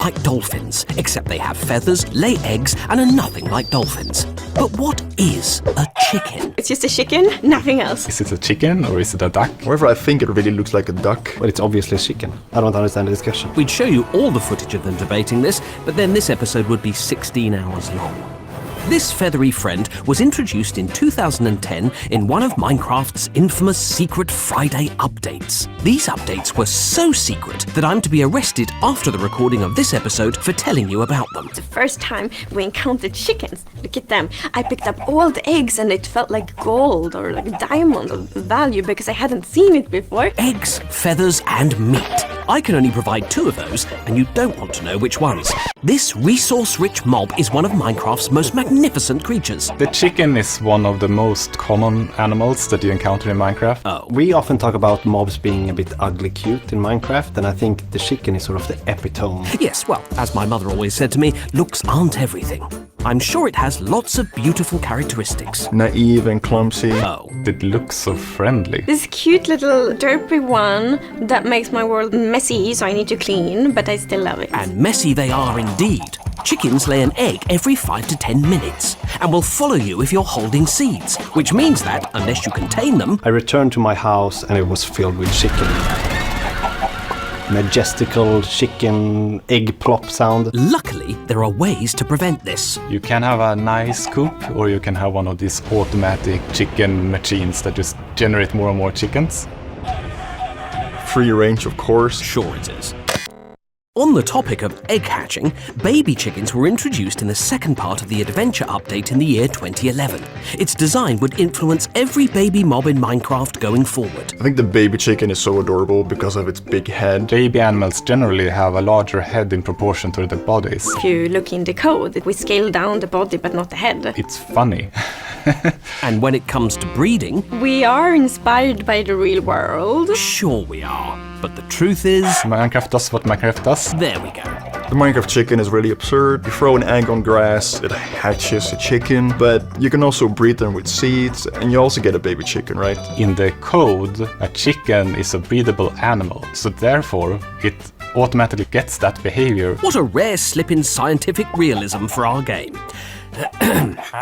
like dolphins, except they have feathers, lay eggs, and are nothing like dolphins. But what is a chicken? It's just a chicken, nothing else. Is it a chicken or is it a duck? However, I think it really looks like a duck. But it's obviously a chicken. I don't understand the discussion. We'd show you all the footage of them debating this, but then this episode would be 16 hours long. This feathery friend was introduced in 2010 in one of Minecraft's infamous Secret Friday updates. These updates were so secret that I'm to be arrested after the recording of this episode for telling you about them. The first time we encountered chickens, look at them. I picked up all the eggs and it felt like gold or like diamond of value because I hadn't seen it before. Eggs, feathers, and meat. I can only provide 2 of those, and you don't want to know which ones. This resource-rich mob is one of Minecraft's most magnificent creatures. The chicken is one of the most common animals that you encounter in Minecraft. We often talk about mobs being a bit ugly cute in Minecraft, and I think the chicken is sort of the epitome. Yes, well, as my mother always said to me, looks aren't everything. I'm sure it has lots of beautiful characteristics. Naive and clumsy. Oh. It looks so friendly. This cute little derpy one that makes my world messy, so I need to clean, but I still love it. And messy they are indeed. Chickens lay an egg every 5 to 10 minutes and will follow you if you're holding seeds, which means that, unless you contain them... I returned to my house and it was filled with chicken. Majestical chicken egg plop sound. Luckily, there are ways to prevent this. You can have a nice coop or you can have one of these automatic chicken machines that just generate more and more chickens. Free range, of course. Sure it is. On the topic of egg hatching, baby chickens were introduced in the second part of the Adventure update in the year 2011. Its design would influence every baby mob in Minecraft going forward. I think the baby chicken is so adorable because of its big head. Baby animals generally have a larger head in proportion to their bodies. If you look in the code, we scale down the body but not the head. It's funny. And when it comes to breeding... We are inspired by the real world. Sure we are. But the truth is... Minecraft does what Minecraft does. There we go. The Minecraft chicken is really absurd. You throw an egg on grass, it hatches a chicken, but you can also breed them with seeds, and you also get a baby chicken, right? In the code, a chicken is a breedable animal, so therefore it automatically gets that behavior. What a rare slip in scientific realism for our game.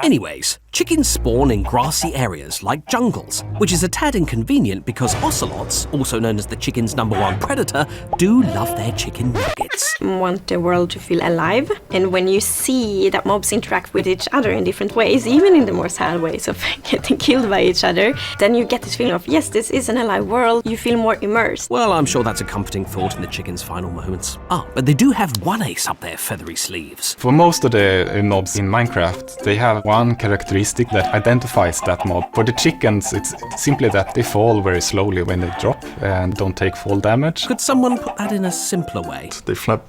Anyways, chickens spawn in grassy areas like jungles, which is a tad inconvenient because ocelots, also known as the chicken's #1 predator, do love their chicken nuggets. Want the world to feel alive, and when you see that mobs interact with each other in different ways, even in the more sad ways of getting killed by each other, then you get this feeling of, yes, this is an alive world, you feel more immersed. Well, I'm sure that's a comforting thought in the chicken's final moments. But they do have one ace up their feathery sleeves. For most of the mobs in Minecraft, they have one characteristic that identifies that mob. For the chickens, it's simply that they fall very slowly when they drop and don't take fall damage. Could someone put that in a simpler way? They flap.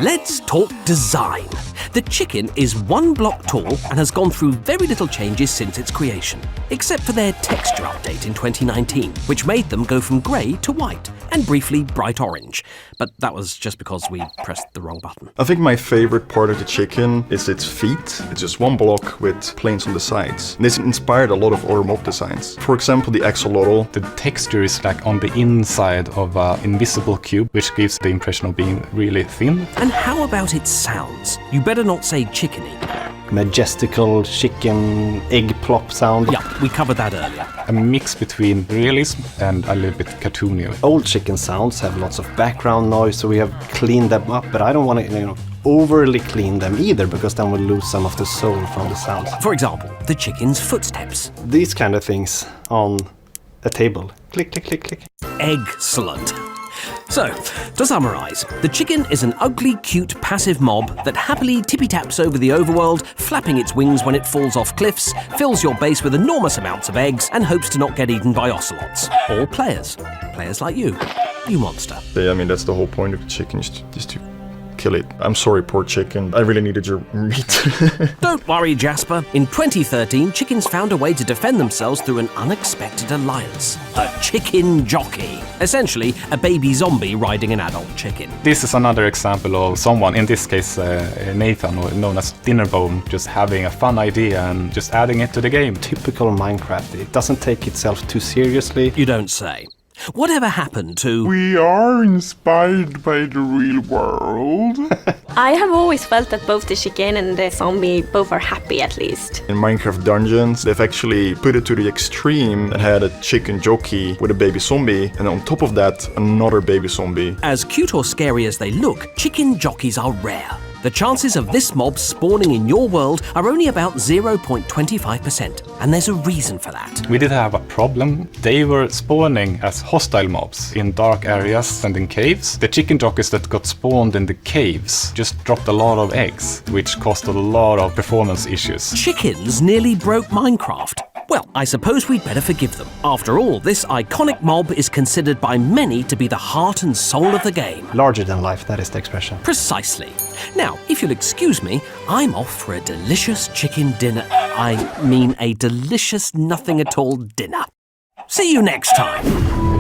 Let's talk design. The chicken is 1 block tall and has gone through very little changes since its creation, except for their texture update in 2019, which made them go from grey to white, and briefly bright orange. But that was just because we pressed the wrong button. I think my favorite part of the chicken is its feet. It's just 1 block with planes on the sides. And this inspired a lot of other mob designs. For example, the axolotl. The texture is like on the inside of an invisible cube, which gives the impression of being really thin. And how about its sounds? You better not say chickeny. Majestical chicken egg plop sound. Yeah, we covered that earlier. A mix between realism and a little bit cartoony. Old chicken sounds have lots of background noise, so we have cleaned them up, but I don't want to, overly clean them either, because then we'll lose some of the soul from the sounds. For example, the chicken's footsteps. These kind of things on a table. Click, click, click, click. Excellent. So, to summarise, the chicken is an ugly, cute, passive mob that happily tippy-taps over the overworld, flapping its wings when it falls off cliffs, fills your base with enormous amounts of eggs, and hopes to not get eaten by ocelots. Or players. Players like you. You monster. Yeah, I mean, that's the whole point of the chicken, just to kill it. I'm sorry, poor chicken. I really needed your meat. Don't worry, Jasper. In 2013, chickens found a way to defend themselves through an unexpected alliance. The chicken jockey. Essentially, a baby zombie riding an adult chicken. This is another example of someone, in this case Nathan, or known as Dinnerbone, just having a fun idea and just adding it to the game. Typical Minecraft. It doesn't take itself too seriously. You don't say. Whatever happened to... We are inspired by the real world. I have always felt that both the chicken and the zombie both are happy at least. In Minecraft Dungeons, they've actually put it to the extreme and had a chicken jockey with a baby zombie, and on top of that, another baby zombie. As cute or scary as they look, chicken jockeys are rare. The chances of this mob spawning in your world are only about 0.25%, and there's a reason for that. We did have a problem. They were spawning as hostile mobs in dark areas and in caves. The chicken jockeys that got spawned in the caves just dropped a lot of eggs, which caused a lot of performance issues. Chickens nearly broke Minecraft. Well, I suppose we'd better forgive them. After all, this iconic mob is considered by many to be the heart and soul of the game. Larger than life, that is the expression. Precisely. Now, if you'll excuse me, I'm off for a delicious chicken dinner. I mean a delicious nothing-at-all dinner. See you next time.